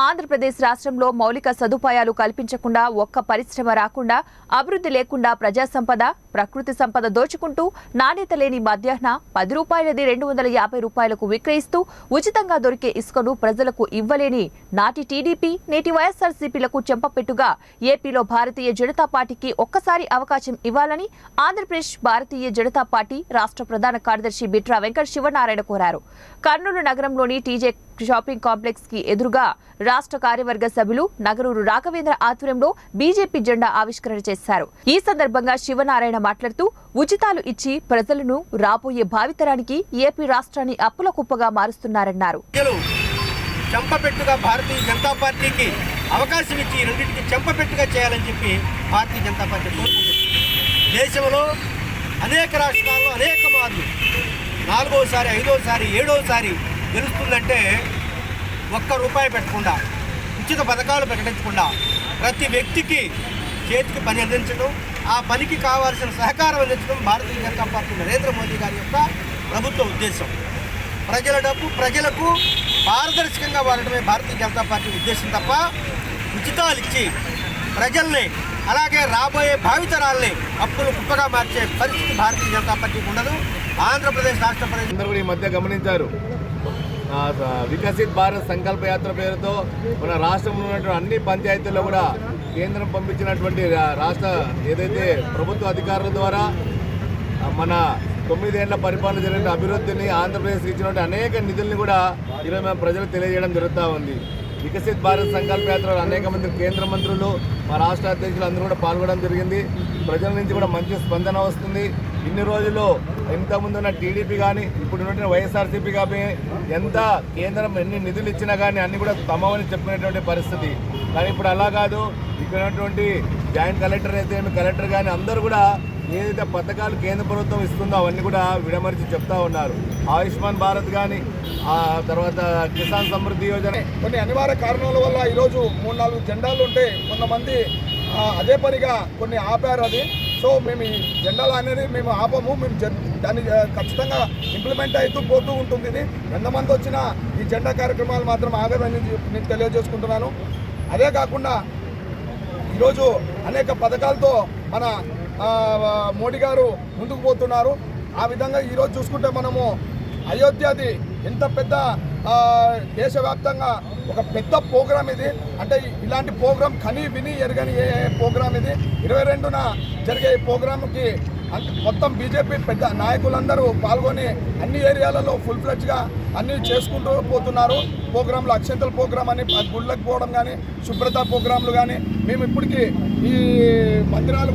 ఆంధ్రప్రదేశ్ రాష్ట్రంలో మౌలిక సదుపాయాలు కల్పించకుండా ఒక్క పరిశ్రమ రాకుండా అభివృద్ధి లేకుండా ప్రజా సంపద ప్రకృతి సంపద దోచుకుంటూ నాణ్యత లేని మధ్యాహ్న 10 రూపాయలది 250 రూపాయలకు విక్రయిస్తూ ఉచితంగా దొరికే ఇసుకను ప్రజలకు ఇవ్వలేని నాటి టీడీపీ నేటి వైఎస్ఆర్సీపీలకు చెంపపెట్టుగా ఏపీలో భారతీయ జనతా పార్టీకి ఒక్కసారి అవకాశం ఇవ్వాలని ఆంధ్రప్రదేశ్ భారతీయ జనతా పార్టీ రాష్ట్ర ప్రధాన కార్యదర్శి బిట్రా వెంకట శివనారాయణ కోరారు. కర్నూలు నగరంలోని టీజే షాపింగ్ కాంప్లెక్స్ కి ఎదురుగా రాష్ట్ర కార్యవర్గ సభ్యులు నగరూరు రాఘవేంద్ర ఆధ్వర్యంలో బీజేపీ జెండా ఆవిష్కరణ చేశారు. ఈ సందర్భంగా శివనారాయణ మాట్లాడుతూ ఉచితాలు ఇచ్చి ప్రజలను రాబోయే భావితరానికి ఏపీ రాష్ట్రాన్ని అప్పుల కుప్పగా మారుస్తున్నారన్నారు. చెంపపెట్టుగా భారతీయ జనతా పార్టీకి అవకాశం ఇచ్చి రెండింటికి చెంపపెట్టుగా చేయాలని చెప్పి భారతీయ జనతా పార్టీ కోరుకుంటుంది. దేశంలో అనేక రాష్ట్రాల్లో అనేక మార్లు 4వసారి 5వసారి 7వసారి గెలుస్తుందంటే ₹1 పెట్టకుండా ఉచిత పథకాలు ప్రకటించకుండా ప్రతి వ్యక్తికి చేతికి పని అందించడం, ఆ పనికి కావాల్సిన సహకారం అందించడం భారతీయ జనతా పార్టీ నరేంద్ర మోదీ గారి యొక్క ప్రభుత్వ ఉద్దేశం. ప్రజల డబ్బు ప్రజలకు పారదర్శకంగా వాడటమే భారతీయ జనతా పార్టీ ఉద్దేశం తప్ప ఉచితాలు ఇచ్చి ప్రజల్ని అలాగే రాబోయే భావితరాల్ని అప్పులు కుప్పగా మార్చే పరిస్థితి భారతీయ జనతా పార్టీకి ఉండదు. ఆంధ్రప్రదేశ్ రాష్ట్ర ప్రజలందరూ ఈ మధ్య గమనించారు. వికసిత్ భారత్ సంకల్ప యాత్ర పేరుతో మన రాష్ట్రంలో ఉన్నటువంటి అన్ని పంచాయతీల్లో కూడా కేంద్రం పంపించినటువంటి రాష్ట్ర ఏదైతే ప్రభుత్వ అధికారుల ద్వారా మన 9 ఏళ్ల పరిపాలన జరిగిన అభివృద్ధిని ఆంధ్రప్రదేశ్ ఇచ్చినటువంటి అనేక నిధుల్ని కూడా ఈరోజు మేము ప్రజలకు తెలియజేయడం జరుగుతూ ఉంది. వికసిత్ భారత్ సంకల్ప యాత్రలో అనేక మంది కేంద్ర మంత్రులు మా రాష్ట్ర అధ్యక్షులు అందరూ కూడా పాల్గొనడం జరిగింది. ప్రజల నుంచి కూడా మంచి స్పందన వస్తుంది. ఇన్ని రోజుల్లో ఇంతకుముందు ఉన్న టీడీపీ కానీ ఇప్పుడు ఉన్నటువంటి వైఎస్ఆర్సీపీ కానీ ఎంత కేంద్రం ఎన్ని నిధులు ఇచ్చినా కానీ అన్ని కూడా తమవని చెప్పుకునేటువంటి పరిస్థితి. కానీ ఇప్పుడు అలా కాదు. ఇక్కడ ఉన్నటువంటి జాయింట్ కలెక్టర్ అయితే కలెక్టర్ కానీ అందరూ కూడా ఏదైతే పథకాలు కేంద్ర ప్రభుత్వం ఇస్తుందో అవన్నీ కూడా విడమరిచి చెప్తా ఉన్నారు. ఆయుష్మాన్ భారత్ కానీ ఆ తర్వాత కిసాన్ సమృద్ధి యోజన కొన్ని అనివార్య కారణాల వల్ల ఈరోజు 3-4 జెండాలు ఉంటే కొంతమంది అదే పనిగా కొన్ని ఆపారు. అది సో మేము ఈ జెండాలు అనేది మేము ఆపము, మేము దాన్ని ఖచ్చితంగా ఇంప్లిమెంట్ అవుతూ పోతూ ఉంటుంది. ఇది ఎంతమంది వచ్చినా ఈ జెండా కార్యక్రమాలు మాత్రం ఆగదని నేను తెలియజేసుకుంటున్నాను. అదే కాకుండా ఈరోజు అనేక పథకాలతో మన మోడీ గారు ముందుకు పోతున్నారు. ఆ విధంగా ఈరోజు చూసుకుంటే మనము అయోధ్యది ఎంత పెద్ద దేశవ్యాప్తంగా ఒక పెద్ద ప్రోగ్రాం ఇది. అంటే ఇలాంటి ప్రోగ్రాం కని విని ఎరగని ప్రోగ్రాం ఇది. 22న జరిగే ఈ ప్రోగ్రాంకి మొత్తం బీజేపీ పెద్ద నాయకులందరూ పాల్గొని అన్ని ఏరియాలలో ఫుల్ ఫ్లెడ్జ్గా అన్నీ చేసుకుంటూ పోతున్నారు. ప్రోగ్రాంలు అక్షంతల ప్రోగ్రాం అని గుళ్ళకి పోవడం కానీ శుభ్రత ప్రోగ్రాంలు కానీ మేము ఇప్పటికీ ఈ మందిరాలు